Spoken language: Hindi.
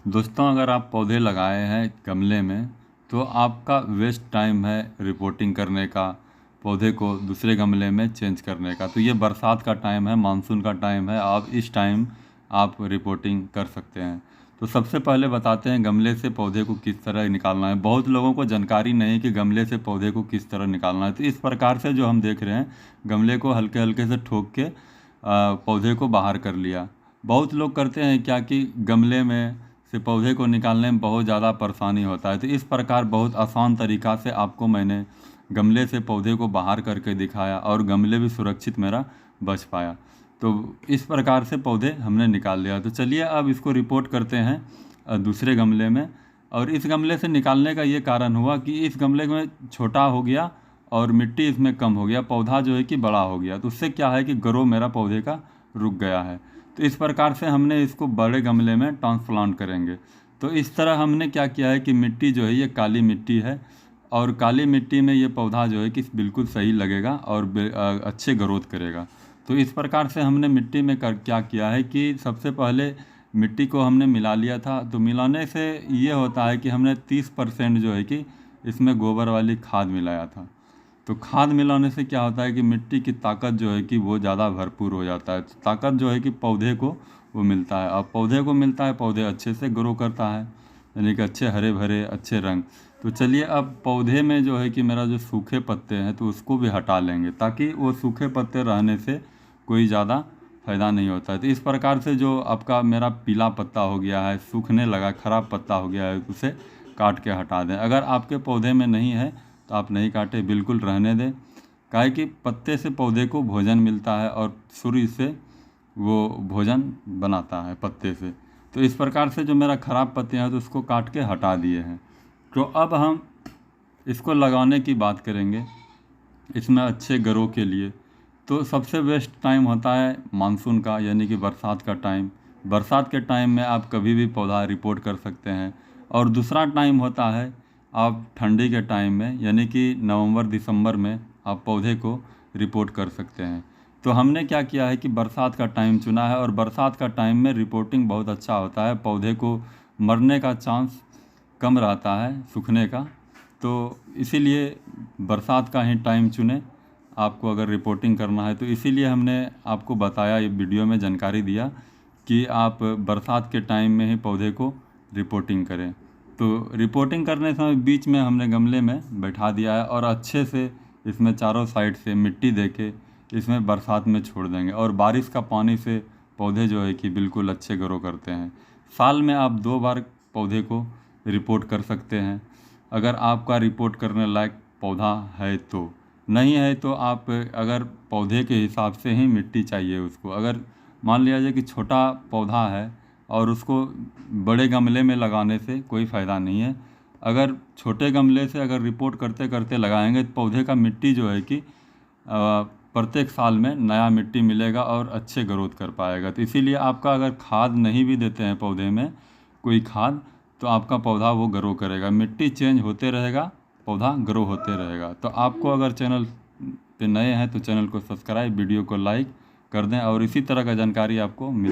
दोस्तों, अगर आप पौधे लगाए हैं गमले में तो आपका वेस्ट टाइम है रिपोर्टिंग करने का, पौधे को दूसरे गमले में चेंज करने का। तो ये बरसात का टाइम है, मानसून का टाइम है, आप इस टाइम आप रिपोर्टिंग कर सकते हैं। तो सबसे पहले बताते हैं गमले से पौधे को किस तरह निकालना है। बहुत लोगों को जानकारी नहीं कि गमले से पौधे को किस तरह निकालना है। तो इस प्रकार से जो हम देख रहे हैं, गमले को हल्के हल्के से ठोक के पौधे को बाहर कर लिया। बहुत लोग करते हैं क्या कि गमले में से पौधे को निकालने में बहुत ज़्यादा परेशानी होता है। तो इस प्रकार बहुत आसान तरीक़ा से आपको मैंने गमले से पौधे को बाहर करके दिखाया और गमले भी सुरक्षित मेरा बच पाया। तो इस प्रकार से पौधे हमने निकाल लिया। तो चलिए अब इसको रिपोर्ट करते हैं दूसरे गमले में। और इस गमले से निकालने का ये कारण हुआ कि इस गमले में छोटा हो गया और मिट्टी इसमें कम हो गया, पौधा जो है कि बड़ा हो गया। तो उससे क्या है कि ग्रो मेरा पौधे का रुक गया है। तो इस प्रकार से हमने इसको बड़े गमले में ट्रांसप्लांट करेंगे। तो इस तरह हमने क्या किया है कि मिट्टी जो है ये काली मिट्टी है और काली मिट्टी में ये पौधा जो है कि बिल्कुल सही लगेगा और अच्छे ग्रोथ करेगा। तो इस प्रकार से हमने मिट्टी में क्या किया है कि सबसे पहले मिट्टी को हमने मिला लिया था। तो मिलाने से ये होता है कि हमने 30% जो है कि इसमें गोबर वाली खाद मिलाया था। तो खाद मिलाने से क्या होता है कि मिट्टी की ताकत जो है कि वो ज़्यादा भरपूर हो जाता है। तो ताकत जो है कि पौधे को वो मिलता है, अब पौधे को मिलता है, पौधे अच्छे से ग्रो करता है, यानी कि अच्छे हरे भरे अच्छे रंग। तो चलिए अब पौधे में जो है कि मेरा जो सूखे पत्ते हैं तो उसको भी हटा लेंगे, ताकि वो सूखे पत्ते रहने से कोई ज़्यादा फ़ायदा नहीं होता है। तो इस प्रकार से जो आपका मेरा पीला पत्ता हो गया है, सूखने लगा, ख़राब पत्ता हो गया है, उसे काट के हटा दें। अगर आपके पौधे में नहीं है तो आप नहीं काटें, बिल्कुल रहने दें। काहे कि पत्ते से पौधे को भोजन मिलता है और सूर्य से वो भोजन बनाता है पत्ते से। तो इस प्रकार से जो मेरा ख़राब पत्ते हैं तो उसको काट के हटा दिए हैं। तो अब हम इसको लगाने की बात करेंगे इसमें अच्छे ग्रो के लिए। तो सबसे बेस्ट टाइम होता है मानसून का, यानी कि बरसात का टाइम। बरसात के टाइम में आप कभी भी पौधा रिपोर्ट कर सकते हैं। और दूसरा टाइम होता है आप ठंडी के टाइम में, यानी कि नवंबर दिसंबर में आप पौधे को रिपोर्ट कर सकते हैं। तो हमने क्या किया है कि बरसात का टाइम चुना है और बरसात का टाइम में रिपोर्टिंग बहुत अच्छा होता है, पौधे को मरने का चांस कम रहता है, सूखने का। तो इसीलिए बरसात का ही टाइम चुने आपको अगर रिपोर्टिंग करना है। तो इसीलिए हमने आपको बताया, ये वीडियो में जानकारी दिया कि आप बरसात के टाइम में ही पौधे को रिपोर्टिंग करें। तो रिपोर्टिंग करने समय बीच में हमने गमले में बैठा दिया है और अच्छे से इसमें चारों साइड से मिट्टी दे के इसमें बरसात में छोड़ देंगे। और बारिश का पानी से पौधे जो है कि बिल्कुल अच्छे ग्रो करते हैं। साल में आप 2 बार पौधे को रिपोर्ट कर सकते हैं, अगर आपका रिपोर्ट करने लायक पौधा है तो। नहीं है तो आप अगर पौधे के हिसाब से ही मिट्टी चाहिए उसको। अगर मान लिया जाए कि छोटा पौधा है और उसको बड़े गमले में लगाने से कोई फ़ायदा नहीं है। अगर छोटे गमले से अगर रिपोर्ट करते करते लगाएंगे तो पौधे का मिट्टी जो है कि प्रत्येक साल में नया मिट्टी मिलेगा और अच्छे ग्रोथ कर पाएगा। तो इसीलिए आपका अगर खाद नहीं भी देते हैं पौधे में कोई खाद, तो आपका पौधा वो ग्रो करेगा, मिट्टी चेंज होते रहेगा, पौधा ग्रो होते रहेगा। तो आपको अगर चैनल पे नए हैं तो चैनल को सब्सक्राइब, वीडियो को लाइक कर दें और इसी तरह का जानकारी आपको मिल